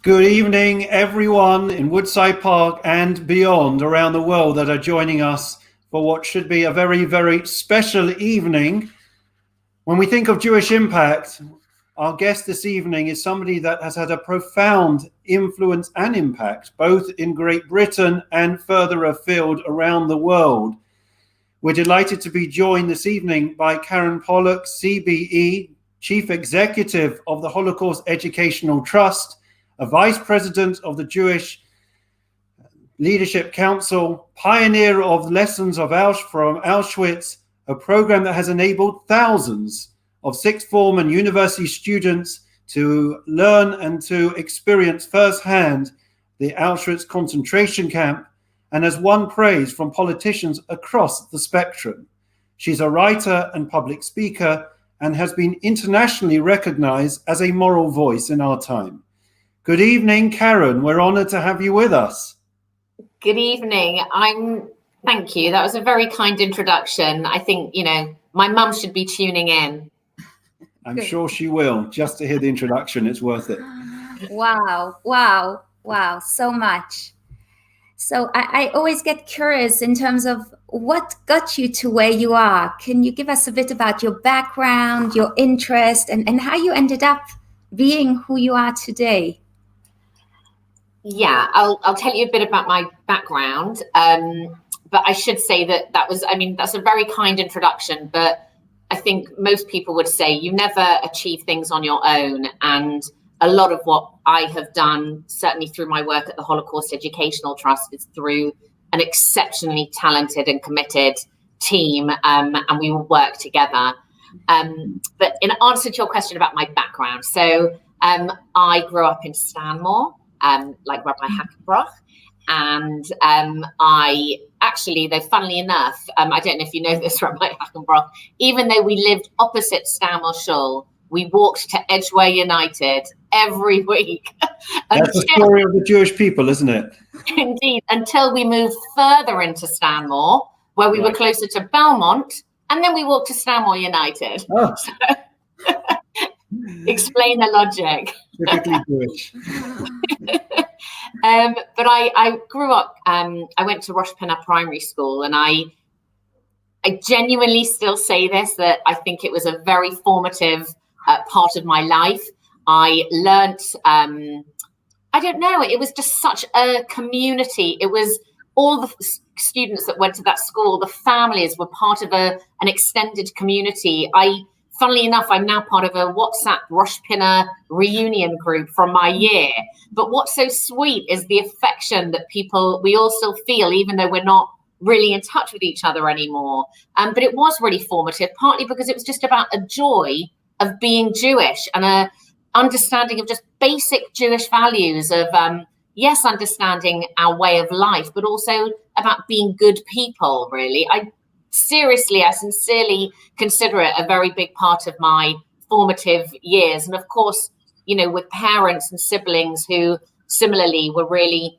Good evening, everyone in Woodside Park and beyond around the world that are joining us for what should be a very, very special evening. When we think of Jewish impact, our guest this evening is somebody that has had a profound influence and impact, both in Great Britain and further afield around the world. We're delighted to be joined this evening by Karen Pollock, CBE, Chief Executive of the Holocaust Educational Trust, a Vice President of the Jewish Leadership Council, pioneer of Lessons from Auschwitz, a program that has enabled thousands of sixth form and university students to learn and to experience firsthand the Auschwitz concentration camp, and has won praise from politicians across the spectrum. She's a writer and public speaker and has been internationally recognized as a moral voice in our time. Good evening, Karen. We're honored to have you with us. Good evening. Thank you. That was a very kind introduction. I think, my mum should be tuning in. I'm sure she will. Just to hear the introduction, it's worth it. Wow. So much. So I always get curious in terms of what got you to where you are. Can you give us a bit about your background, your interest, and how you ended up being who you are today? Yeah, I'll tell you a bit about my background, but I should say that's a very kind introduction, but I think most people would say you never achieve things on your own, and a lot of what I have done, certainly through my work at the Holocaust Educational Trust, is through an exceptionally talented and committed team, and we will work together. But in answer to your question about my background, so I grew up in Stanmore, like Rabbi Hackenbroch, and funnily enough, I don't know if you know this, Rabbi Hackenbroch, even though we lived opposite Stanmore Shul, we walked to Edgware United every week. That's the story of the Jewish people, isn't it? Indeed, until we moved further into Stanmore, where we were closer to Belmont, and then we walked to Stanmore United. Oh. So, explain the logic. Typically Jewish. But I grew up, I went to Rosh Pinna Primary School, and I genuinely still say this, that I think it was a very formative part of my life. I learnt, it was just such a community. It was all the students that went to that school, the families were part of an extended community. Funnily enough, I'm now part of a WhatsApp Rosh Pinna reunion group from my year. But what's so sweet is the affection that we all still feel, even though we're not really in touch with each other anymore. But it was really formative, partly because it was just about a joy of being Jewish and a understanding of just basic Jewish values of, understanding our way of life, but also about being good people, really. I sincerely consider it a very big part of my formative years. And of course, with parents and siblings who similarly were really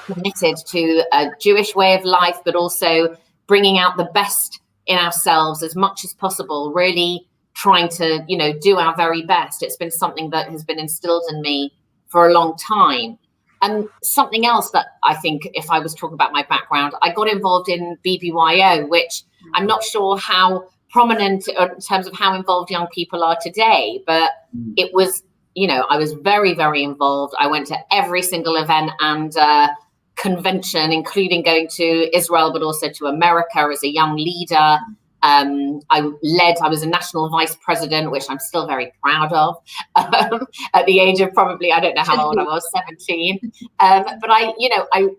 committed to a Jewish way of life, but also bringing out the best in ourselves as much as possible, really trying to, do our very best. It's been something that has been instilled in me for a long time. And something else that I think, if I was talking about my background, I got involved in BBYO, which I'm not sure how prominent in terms of how involved young people are today, but it was, I was very, very involved. I went to every single event and convention, including going to Israel, but also to America as a young leader. I was a national vice president, which I'm still very proud of, at the age of probably, I don't know how old I was, 17. But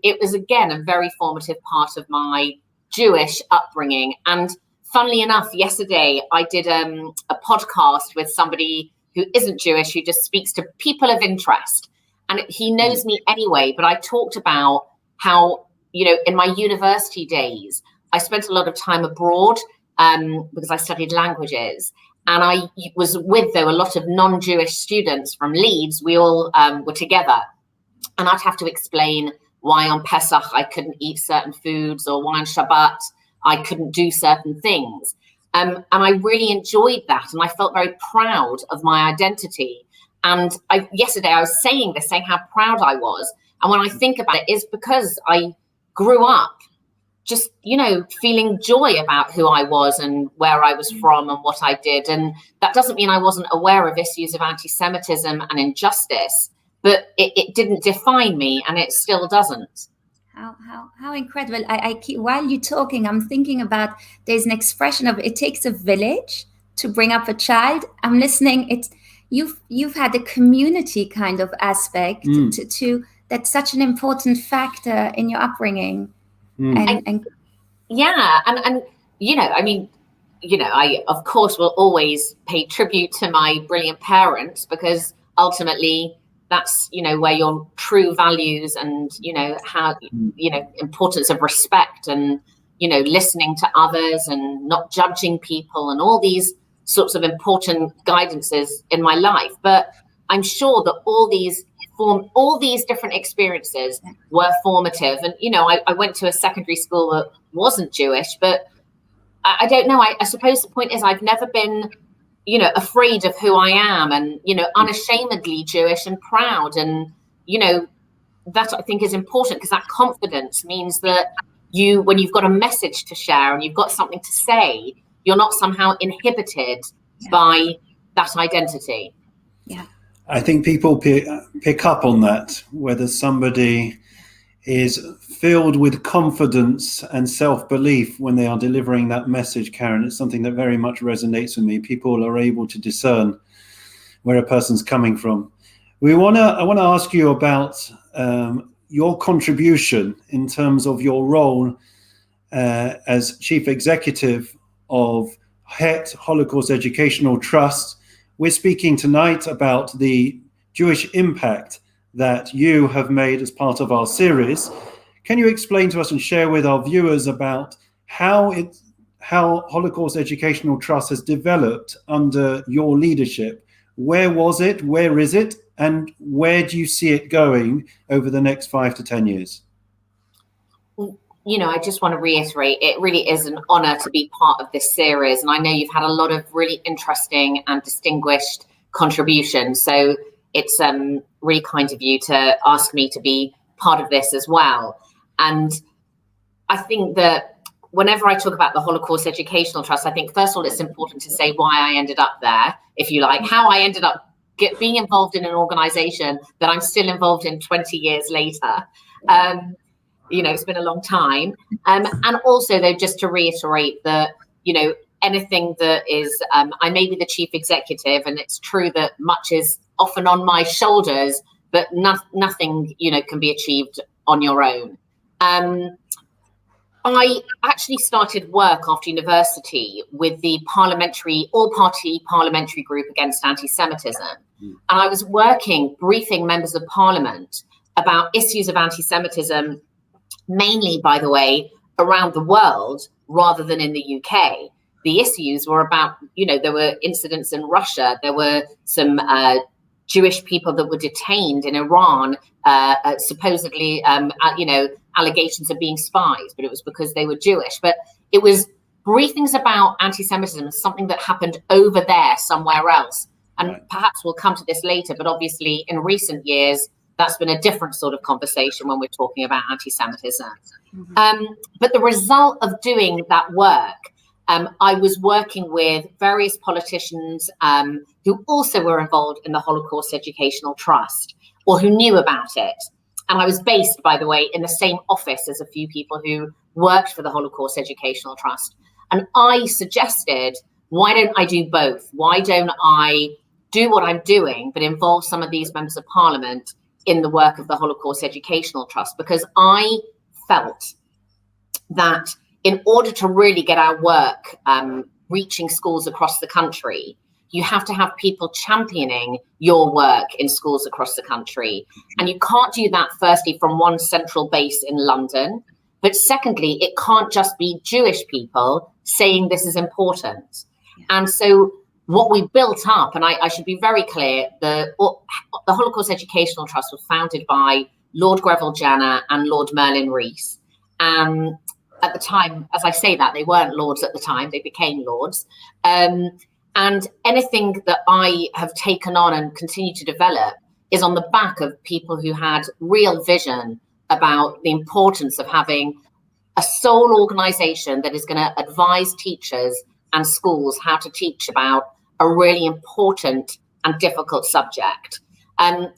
it was, again, a very formative part of my Jewish upbringing. And funnily enough, yesterday I did a podcast with somebody who isn't Jewish, who just speaks to people of interest. And he knows me anyway, but I talked about how, in my university days, I spent a lot of time abroad because I studied languages. And I was with, though, a lot of non-Jewish students from Leeds. We all were together. And I'd have to explain why on Pesach I couldn't eat certain foods, or why on Shabbat I couldn't do certain things. And I really enjoyed that. And I felt very proud of my identity. And yesterday I was saying how proud I was. And when I think about it, it's because I grew up just, feeling joy about who I was and where I was from and what I did. And that doesn't mean I wasn't aware of issues of anti-Semitism and injustice, but it didn't define me, and it still doesn't. How incredible. I keep, while you're talking, I'm thinking about, there's an expression of, it takes a village to bring up a child. I'm listening. You've had a community kind of aspect to that's such an important factor in your upbringing. And I of course will always pay tribute to my brilliant parents, because ultimately that's, where your true values and, how, importance of respect and, listening to others and not judging people and all these sorts of important guidances in my life. But I'm sure that all these different experiences were formative. And, I went to a secondary school that wasn't Jewish, but I don't know. I suppose the point is I've never been, afraid of who I am, and, unashamedly Jewish and proud. And, that I think is important, because that confidence means that when you've got a message to share and you've got something to say, you're not somehow inhibited by that identity. Yeah. I think people pick up on that, whether somebody is filled with confidence and self-belief when they are delivering that message, Karen. It's something that very much resonates with me. People are able to discern where a person's coming from. I want to ask you about your contribution in terms of your role as Chief Executive of HET, Holocaust Educational Trust. We're speaking tonight about the Jewish impact that you have made as part of our series. Can you explain to us and share with our viewers about how Holocaust Educational Trust has developed under your leadership? Where was it? Where is it? And where do you see it going over the next 5 to 10 years? I just want to reiterate, it really is an honor to be part of this series. And I know you've had a lot of really interesting and distinguished contributions. So it's really kind of you to ask me to be part of this as well. And I think that whenever I talk about the Holocaust Educational Trust, I think, first of all, it's important to say why I ended up there, if you like, how I ended up being involved in an organization that I'm still involved in 20 years later. It's been a long time. And also, though, just to reiterate that, anything that is, I may be the chief executive, and it's true that much is often on my shoulders, but nothing, can be achieved on your own. I actually started work after university with the all-party parliamentary group against anti-Semitism. And I was briefing members of parliament about issues of anti-Semitism, mainly, by the way, around the world rather than in the UK. The issues were about, there were incidents in Russia. There were some Jewish people that were detained in Iran, supposedly, allegations of being spies, but it was because they were Jewish. But it was briefings about anti-Semitism, something that happened over there somewhere else. And perhaps we'll come to this later, but obviously in recent years, that's been a different sort of conversation when we're talking about anti-Semitism. But the result of doing that work, I was working with various politicians who also were involved in the Holocaust Educational Trust, or who knew about it. And I was based, by the way, in the same office as a few people who worked for the Holocaust Educational Trust. And I suggested, why don't I do both? Why don't I do what I'm doing, but involve some of these members of parliament in the work of the Holocaust Educational Trust? Because I felt that in order to really get our work reaching schools across the country, you have to have people championing your work in schools across the country. And you can't do that, firstly, from one central base in London. But secondly, it can't just be Jewish people saying this is important. And so what we built up, and I should be very clear, the Holocaust Educational Trust was founded by Lord Greville Jenner and Lord Merlin Rees. At the time, as I say that, they weren't lords at the time, they became lords. And anything that I have taken on and continue to develop is on the back of people who had real vision about the importance of having a sole organisation that is going to advise teachers and schools how to teach about a really important and difficult subject.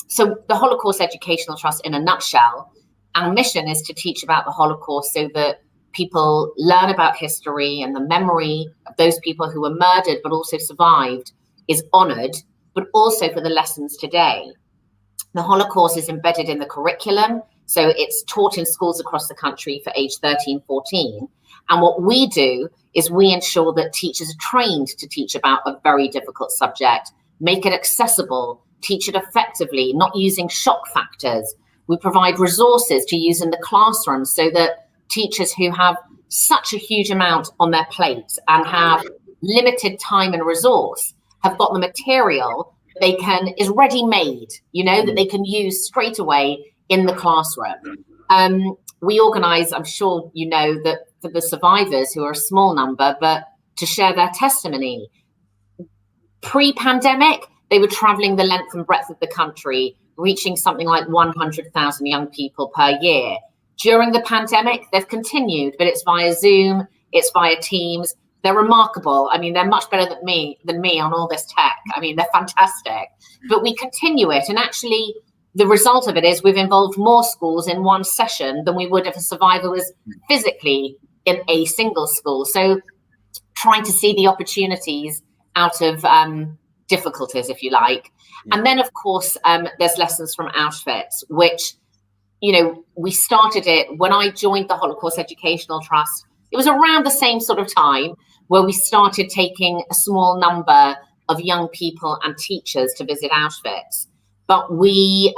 So the Holocaust Educational Trust, in a nutshell, our mission is to teach about the Holocaust so that people learn about history, and the memory of those people who were murdered but also survived is honoured, but also for the lessons today. The Holocaust is embedded in the curriculum, so it's taught in schools across the country for age 13, 14. And what we do is we ensure that teachers are trained to teach about a very difficult subject, make it accessible, teach it effectively, not using shock factors. We provide resources to use in the classroom so that teachers who have such a huge amount on their plates and have limited time and resource have got the material is ready made, that they can use straight away in the classroom. We organise, I'm sure you know, that for the survivors, who are a small number, but to share their testimony. Pre-pandemic, they were travelling the length and breadth of the country, reaching something like 100,000 young people per year. During the pandemic, they've continued, but it's via Zoom, it's via Teams. They're remarkable. I mean, they're much better than me on all this tech. I mean, they're fantastic. But we continue it. And actually, the result of it is we've involved more schools in one session than we would if a survivor was physically in a single school. So trying to see the opportunities out of difficulties, if you like. Yeah. And then, of course, there's lessons from Auschwitz, which, we started it when I joined the Holocaust Educational Trust. It was around the same sort of time where we started taking a small number of young people and teachers to visit Auschwitz. But we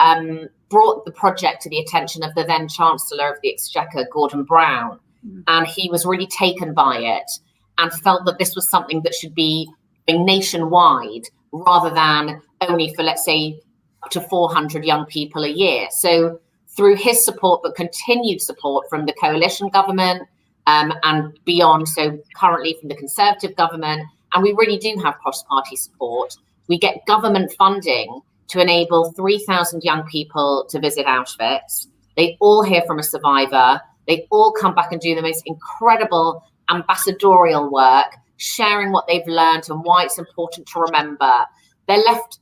brought the project to the attention of the then Chancellor of the Exchequer, Gordon Brown, and he was really taken by it and felt that this was something that should be nationwide rather than only for, let's say, up to 400 young people a year. So through his support, but continued support from the coalition government and beyond, so currently from the Conservative government, and we really do have cross-party support, we get government funding to enable 3,000 young people to visit Auschwitz. They all hear from a survivor. They all come back and do the most incredible ambassadorial work, sharing what they've learned and why it's important to remember. They're left,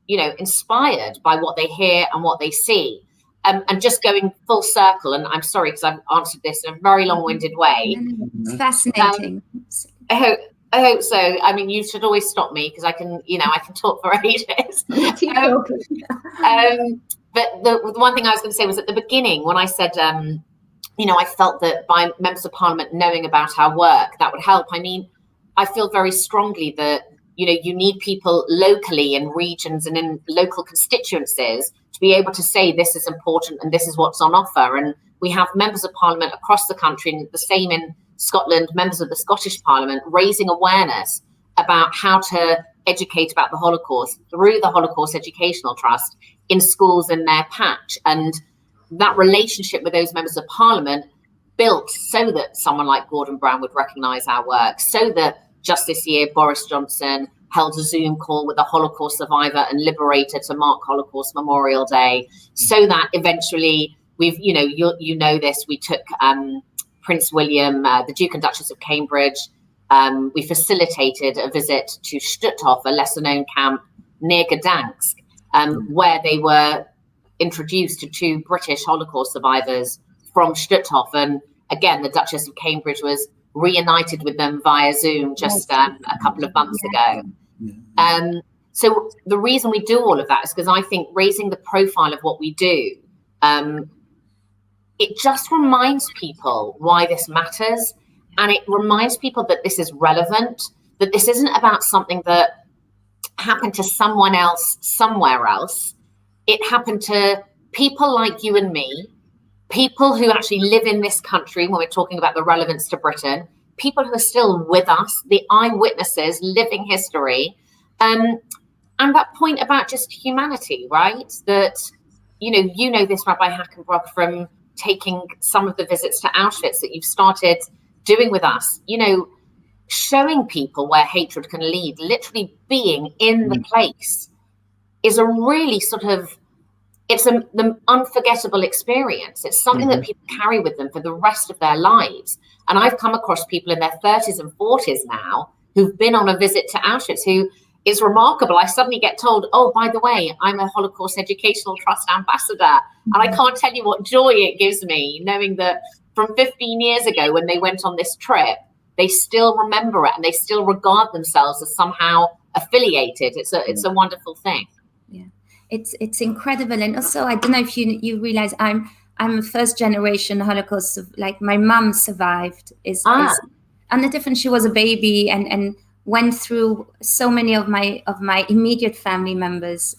inspired by what they hear and what they see. And just going full circle, and I'm sorry because I've answered this in a very long-winded way. It's fascinating. I hope so. I mean, you should always stop me because I can talk for ages. But the one thing I was going to say was at the beginning when I said, I felt that by members of parliament knowing about our work, that would help. I mean, I feel very strongly that, you need people locally in regions and in local constituencies to be able to say this is important and this is what's on offer. And we have members of parliament across the country, and the same in Scotland, members of the Scottish Parliament, raising awareness about how to educate about the Holocaust through the Holocaust Educational Trust in schools in their patch. And that relationship with those members of Parliament built so that someone like Gordon Brown would recognise our work, so that just this year, Boris Johnson held a Zoom call with a Holocaust survivor and liberator to mark Holocaust Memorial Day, so that eventually we've, this, we took Prince William, the Duke and Duchess of Cambridge, we facilitated a visit to Stutthof, a lesser-known camp near Gdansk, where they were introduced to two British Holocaust survivors from Stutthof. And again, the Duchess of Cambridge was reunited with them via Zoom just a couple of months ago. So the reason we do all of that is because I think raising the profile of what we do, it just reminds people why this matters. And it reminds people that this is relevant, that this isn't about something that happened to someone else somewhere else. It happened to people like you and me, people who actually live in this country when we're talking about the relevance to Britain, people who are still with us, the eyewitnesses, living history. And that point about just humanity, right? That, you know this, Rabbi Hackenbrock, from taking some of the visits to Auschwitz that you've started doing with us, showing people where hatred can lead, literally being in the place, is a really it's an unforgettable experience. It's something that people carry with them for the rest of their lives. And I've come across people in their 30s and 40s now who've been on a visit to Auschwitz, who is remarkable. I suddenly get told, oh, by the way, I'm a Holocaust Educational Trust ambassador. And I can't tell you what joy it gives me knowing that from 15 years ago when they went on this trip, they still remember it and they still regard themselves as somehow affiliated. It's a wonderful thing. Yeah, it's incredible. And also, I don't know if you realize I'm a first generation Holocaust. Like my mom survived, is on the difference. She was a baby and went through so many of my immediate family members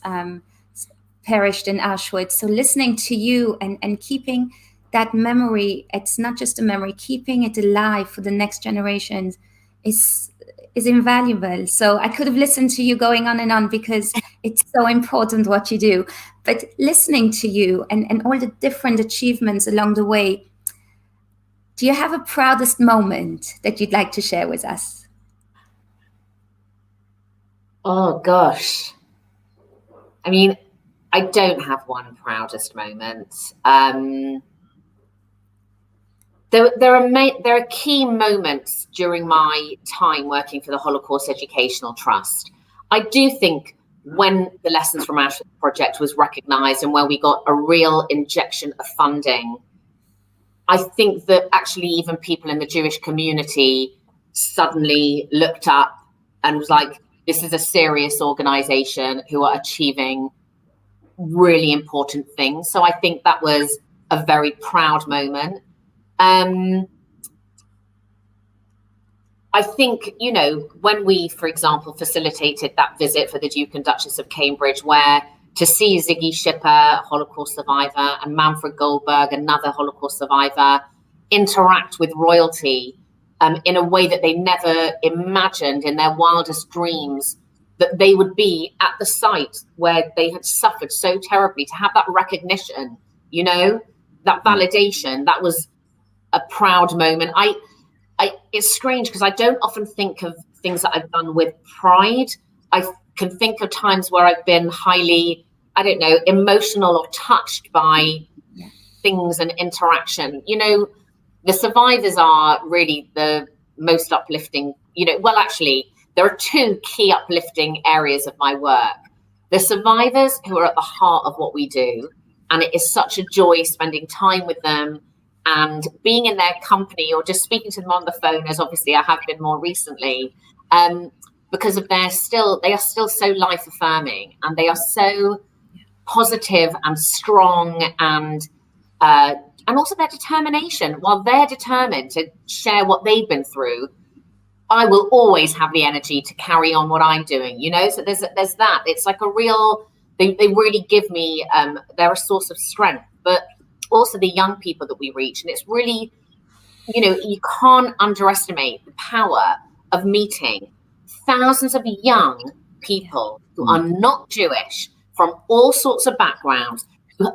perished in Auschwitz. So listening to you and keeping that memory, it's not just a memory, keeping it alive for the next generations is invaluable. So I could have listened to you going on and on because it's so important what you do. But listening to you and all the different achievements along the way, do you have a proudest moment that you'd like to share with us? Oh, gosh. I mean, I don't have one proudest moment. There are key moments during my time working for the Holocaust Educational Trust. I do think when the Lessons from Auschwitz project was recognised and where we got a real injection of funding, I think that actually even people in the Jewish community suddenly looked up and was like, this is a serious organisation who are achieving really important things. So I think that was a very proud moment. I think, when we, for example, facilitated that visit for the Duke and Duchess of Cambridge, where to see Ziggy Schipper, a Holocaust survivor, and Manfred Goldberg, another Holocaust survivor, interact with royalty in a way that they never imagined in their wildest dreams, that they would be at the site where they had suffered so terribly, to have that recognition, that validation, that was a proud moment. It's strange because I don't often think of things that I've done with pride. I can think of times where I've been highly, emotional or touched by things and interaction. The survivors are really the most uplifting, actually, there are two key uplifting areas of my work. The survivors, who are at the heart of what we do, and it is such a joy spending time with them and being in their company or just speaking to them on the phone, as obviously I have been more recently, because of they are still so life affirming, and they are so positive and strong, and also their determination. While they're determined to share what they've been through, I will always have the energy to carry on what I'm doing, So there's that. It's like a real, they really give me, they're a source of strength, but also the young people that we reach. And it's really, you can't underestimate the power of meeting thousands of young people who are not Jewish, from all sorts of backgrounds, who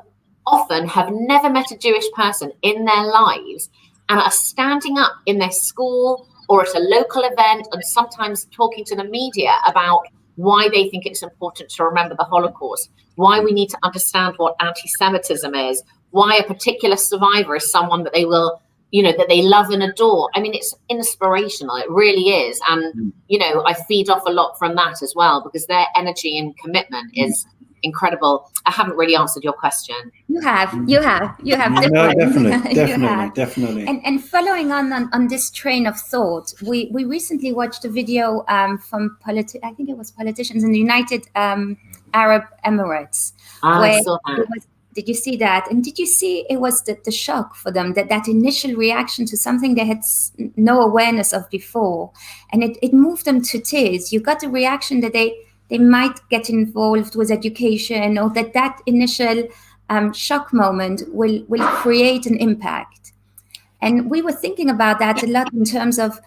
often have never met a Jewish person in their lives and are standing up in their school or at a local event and sometimes talking to the media about why they think it's important to remember the Holocaust, why we need to understand what anti-Semitism is, why a particular survivor is someone that they will, that they love and adore. I mean, it's inspirational. It really is. And, I feed off a lot from that as well, because their energy and commitment is incredible. I haven't really answered your question. You have. No, definitely. And following on this train of thought, we recently watched a video from I think it was politicians in the United Arab Emirates. I saw that. Did you see that? And did you see it was the shock for them, that initial reaction to something they had no awareness of before, and it moved them to tears. You got the reaction that they might get involved with education, or that initial shock moment will create an impact. And we were thinking about that a lot in terms of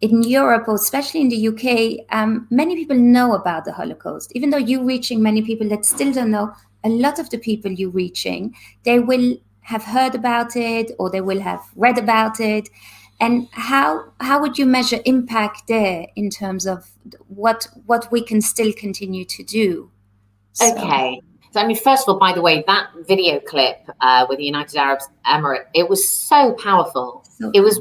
in Europe, or especially in the UK, many people know about the Holocaust. Even though you're reaching many people that still don't know, a lot of the people you're reaching, they will have heard about it or they will have read about it. And how would you measure impact there in terms of what we can still continue to do? Okay. So, I mean, first of all, by the way, that video clip with the United Arab Emirates, it was so powerful. It was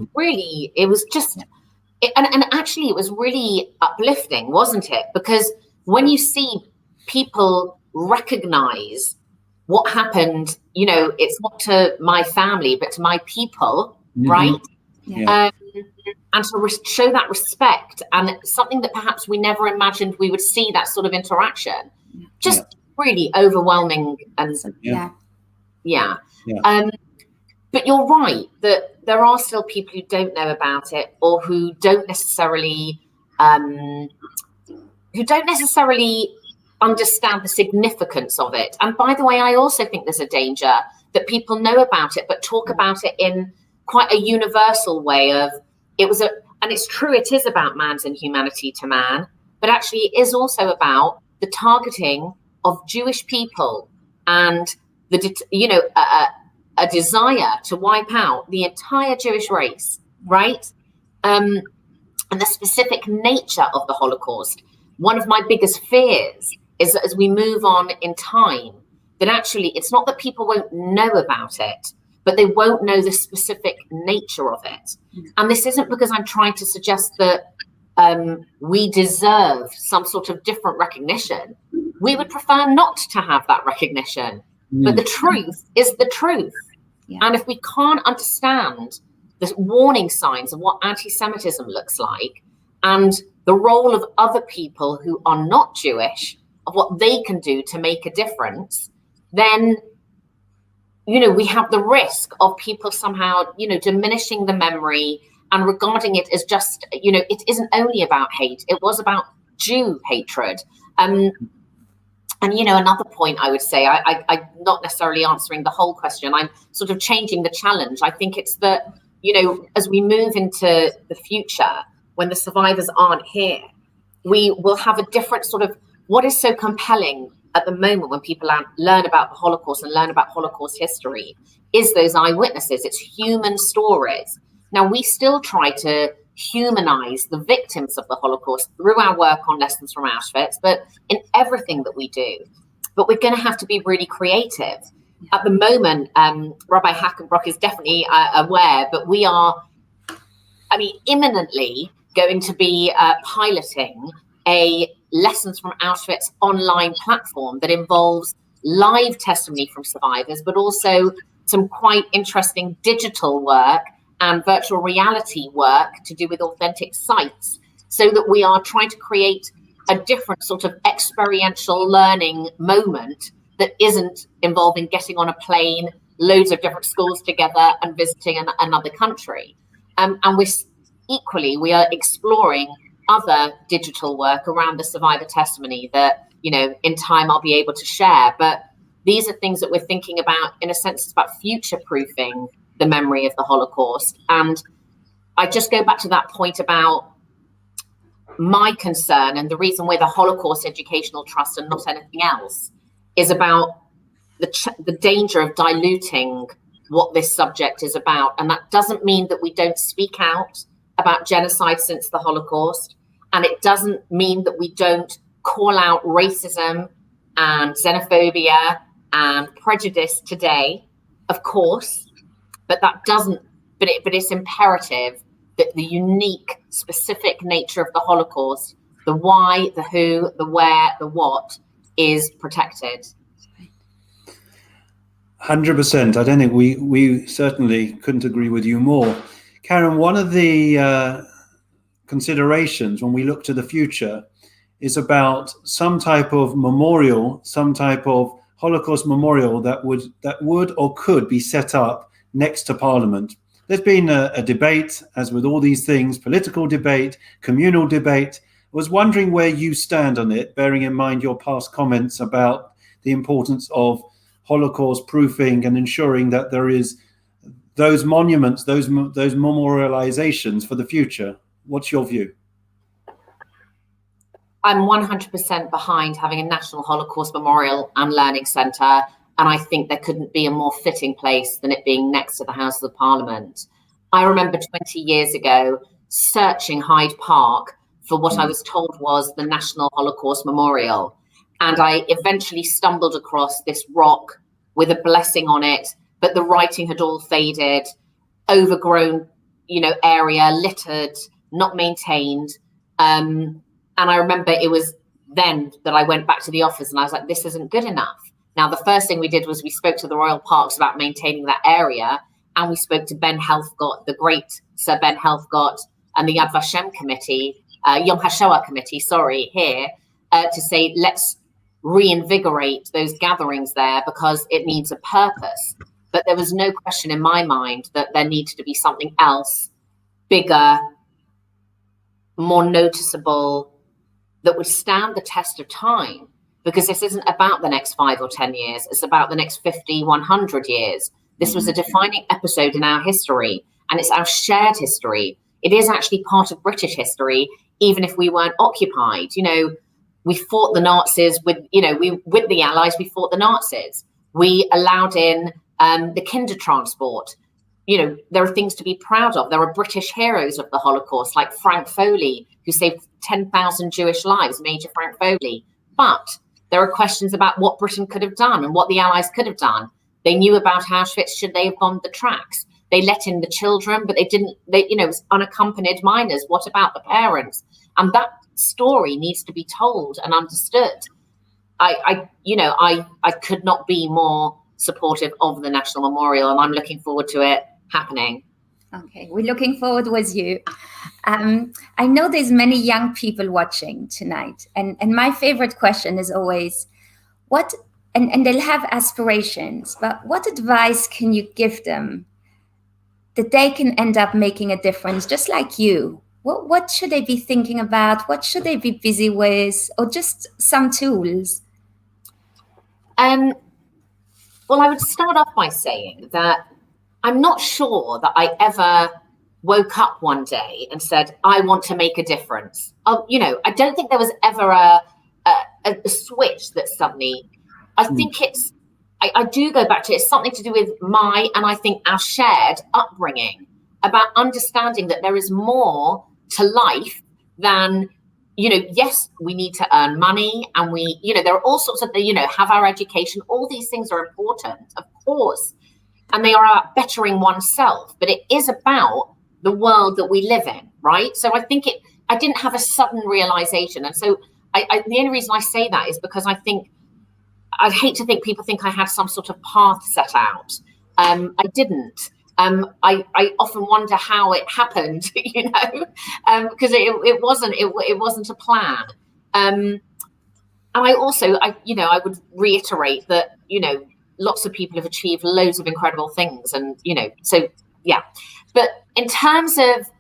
actually, it was really uplifting, wasn't it? Because when you see people recognize what happened, it's not to my family, but to my people, right? Yeah. And to show that respect, and something that perhaps we never imagined we would see, that sort of interaction, just really overwhelming. And but you're right that there are still people who don't know about it, or who don't necessarily understand the significance of it. And by the way, I also think there's a danger that people know about it, but talk about it in quite a universal way of and it's true, it is about man's inhumanity to man, but actually it is also about the targeting of Jewish people and a desire to wipe out the entire Jewish race, right? And the specific nature of the Holocaust. One of my biggest fears is that as we move on in time, that actually it's not that people won't know about it, but they won't know the specific nature of it. And this isn't because I'm trying to suggest that we deserve some sort of different recognition. We would prefer not to have that recognition. But the truth is the truth. Yeah. And if we can't understand the warning signs of what anti-Semitism looks like, and the role of other people who are not Jewish, of what they can do to make a difference, then we have the risk of people somehow, diminishing the memory and regarding it as just, it isn't only about hate. It was about Jew hatred. And, another point I would say, I'm not necessarily answering the whole question. I'm sort of changing the challenge. I think it's that, as we move into the future, when the survivors aren't here, we will have a different sort of, what is so compelling at the moment when people learn about the Holocaust and learn about Holocaust history is those eyewitnesses. It's human stories. Now, we still try to humanize the victims of the Holocaust through our work on Lessons from Auschwitz, but in everything that we do. But we're going to have to be really creative. At the moment, Rabbi Hackenbrock is definitely aware, but we are, imminently going to be piloting a Lessons from Auschwitz online platform that involves live testimony from survivors, but also some quite interesting digital work and virtual reality work to do with authentic sites, so that we are trying to create a different sort of experiential learning moment that isn't involving getting on a plane, loads of different schools together and visiting another country. And we are exploring other digital work around the survivor testimony that, in time I'll be able to share. But these are things that we're thinking about. In a sense, it's about future-proofing the memory of the Holocaust. And I just go back to that point about my concern, and the reason we're the Holocaust Educational Trust and not anything else, is about the danger of diluting what this subject is about. And that doesn't mean that we don't speak out about genocide since the Holocaust. And it doesn't mean that we don't call out racism and xenophobia and prejudice today, of course, but it's imperative that the unique, specific nature of the Holocaust, the why, the who, the where, the what, is protected. 100%. I don't think we certainly couldn't agree with you more. Karen, one of the considerations when we look to the future is about some type of memorial, some type of Holocaust memorial that would or could be set up next to Parliament. There's been a debate, as with all these things, political debate, communal debate. I was wondering where you stand on it, bearing in mind your past comments about the importance of Holocaust proofing and ensuring that there is those monuments, those memorializations for the future? What's your view? I'm 100% behind having a National Holocaust Memorial and Learning Centre, and I think there couldn't be a more fitting place than it being next to the House of the Parliament. I remember 20 years ago searching Hyde Park for what I was told was the National Holocaust Memorial, and I eventually stumbled across this rock with a blessing on it, but the writing had all faded, overgrown, area, littered, not maintained. And I remember it was then that I went back to the office and I was like, this isn't good enough. Now, the first thing we did was we spoke to the Royal Parks about maintaining that area. And we spoke to Ben Helfgott, the great Sir Ben Helfgott, and the Yad Vashem committee, Yom HaShoah committee, here, to say, let's reinvigorate those gatherings there because it needs a purpose. But there was no question in my mind that there needed to be something else, bigger, more noticeable, that would stand the test of time. Because this isn't about the next 5 or 10 years. It's about the next 50, 100 years. This was a defining episode in our history, and it's our shared history. It is actually part of British history, even if we weren't occupied. We fought the Nazis with the Allies, we fought the Nazis. We allowed in the kinder transport. There are things to be proud of. There are British heroes of the Holocaust, like Frank Foley, who saved 10,000 Jewish lives, Major Frank Foley. But there are questions about what Britain could have done and what the Allies could have done. They knew about Auschwitz. Should they have bombed the tracks? They let in the children, but they didn't. It was unaccompanied minors. What about the parents? And that story needs to be told and understood. I could not be more supportive of the National Memorial, and I'm looking forward to it happening. Okay, we're looking forward with you. I know there's many young people watching tonight, and my favorite question is always, and they'll have aspirations, but what advice can you give them that they can end up making a difference, just like you? What should they be thinking about? What should they be busy with? Or just some tools? Well, I would start off by saying that I'm not sure that I ever woke up one day and said, I want to make a difference. I don't think there was ever a switch that suddenly... I think I do go back to it's something to do with I think our shared upbringing, about understanding that there is more to life than, yes, we need to earn money and there are all sorts of, have our education. All these things are important, of course, and they are about bettering oneself, but it is about the world that we live in, right? So I think I didn't have a sudden realization. And so the only reason I say that is because I think, I'd hate to think people think I had some sort of path set out. I didn't. I often wonder how it happened, because it wasn't a plan. And I also, I would reiterate that, lots of people have achieved loads of incredible things, and so yeah. But in terms of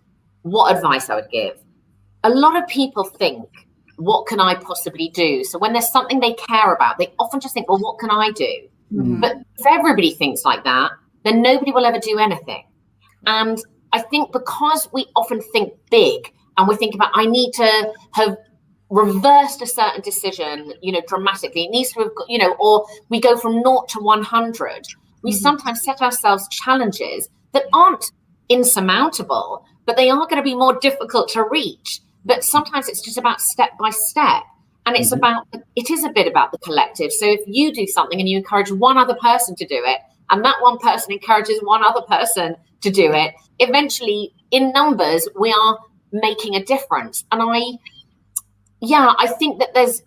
what advice I would give, a lot of people think, what can I possibly do? So when there's something they care about, they often just think, well, what can I do? Mm-hmm. But if everybody thinks like that, then nobody will ever do anything. And I think because we often think big and we think about, I need to have reversed a certain decision, dramatically, it needs to have, or we go from 0 to 100. We sometimes set ourselves challenges that aren't insurmountable, but they are going to be more difficult to reach. But sometimes it's just about step by step. And it's it is a bit about the collective. So if you do something and you encourage one other person to do it, and that one person encourages one other person to do it, eventually in numbers, we are making a difference. And I think that there's,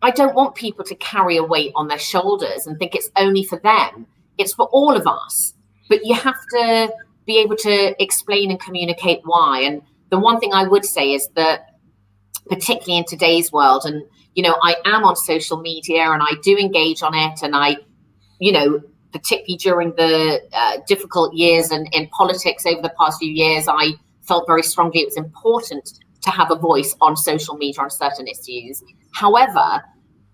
I don't want people to carry a weight on their shoulders and think it's only for them. It's for all of us. But you have to be able to explain and communicate why. And the one thing I would say is that, particularly in today's world, and, I am on social media and I do engage on it. And I, particularly during the difficult years in politics over the past few years, I felt very strongly it was important to have a voice on social media on certain issues. However,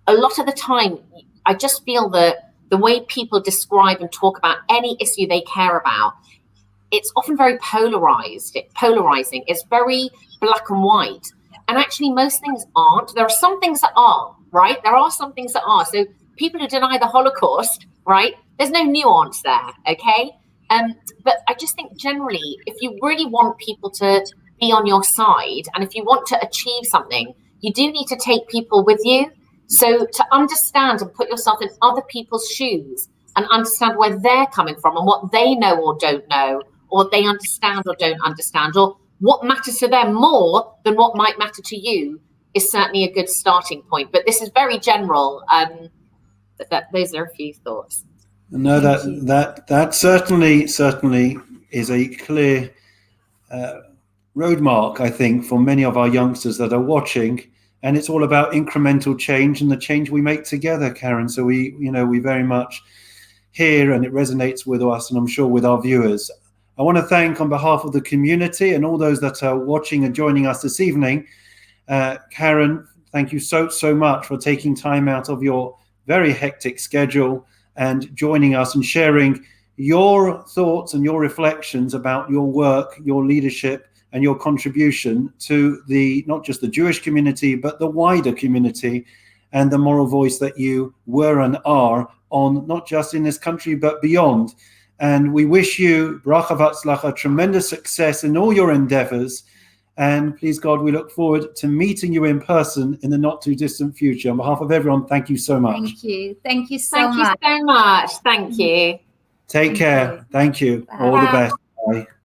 a lot of the time, I just feel that the way people describe and talk about any issue they care about, it's often very polarizing. It's very black and white. And actually, most things aren't. There are some things that are, right? There are some things that are. So people who deny the Holocaust, right? There's no nuance there, okay? But I just think generally, if you really want people to be on your side, and if you want to achieve something, you do need to take people with you. So to understand and put yourself in other people's shoes and understand where they're coming from and what they know or don't know, or what they understand or don't understand, or what matters to them more than what might matter to you, is certainly a good starting point. But this is very general. Those are a few thoughts. No, that certainly is a clear roadmark, I think, for many of our youngsters that are watching. And it's all about incremental change and the change we make together, Karen. So we very much hear, and it resonates with us, and I'm sure with our viewers. I want to thank, on behalf of the community and all those that are watching and joining us this evening, Karen, thank you so much for taking time out of your very hectic schedule and joining us and sharing your thoughts and your reflections about your work, your leadership, and your contribution to not just the Jewish community, but the wider community, and the moral voice that you were and are on, not just in this country, but beyond. And we wish you bracha v'atzlacha, tremendous success in all your endeavors. And please God, we look forward to meeting you in person in the not too distant future. On behalf of everyone, thank you so much. Thank you. Thank you so much. Thank you so much. Thank you. Take care. Thank you. Bye. All the best. Bye.